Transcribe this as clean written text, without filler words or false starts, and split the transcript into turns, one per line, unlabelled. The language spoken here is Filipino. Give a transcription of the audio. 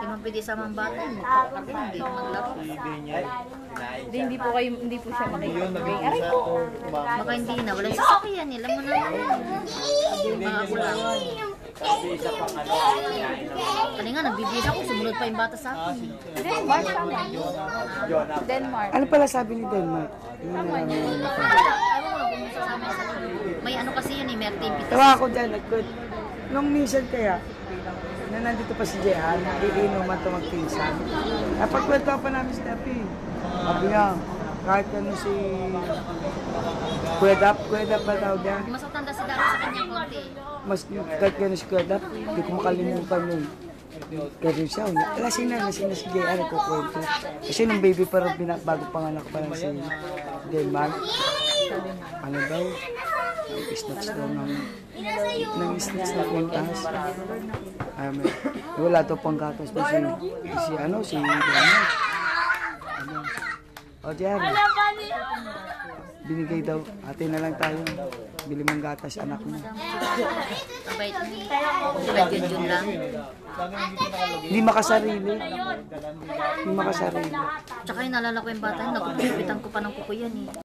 Sino pwede sa mga bata? Hindi maglaro.
Hindi po siya makikinig. Aray po.
Baka hindi na. Walang sasakyan. Alam mo na. Mga ako lang. Kanina nga, nagbibisa ko. Sumunod pa yung bata sa akin.
Denmark tama. Denmark.
Ano pala sabi ni Denmark?
May ano kasi yun eh, Merte Impitas.
Tawa ako dyan, nagkot. Nung minsan kaya, na nandito pa si Jehan, iinuman ito magpinsan. Napagkwento pa namin si Tepi. Sabi niya, kahit ano si Kuedap ba tawag niya?
Mas matanda si Daro sa kanya konti.
Mas kahit ano si Kuedap, hindi ko makalimutan yun. Pero siya, lasing na si Jehan, nagkukwento. Kasi nung baby pa rin, bago panganak pa lang si Denmark. Ano daw? Snacks daw ng snacks na kwintas. Wala to pang gatos na si Denmark. O Jer, binigay daw, ate na lang tayo. Bili mong gatas anak mo.
Abait yun lang.
Hindi makasarili. Hindi makasarili.
Tsaka yung nalala ko yung bata, nakukupitan ko pa ng kuko yan eh.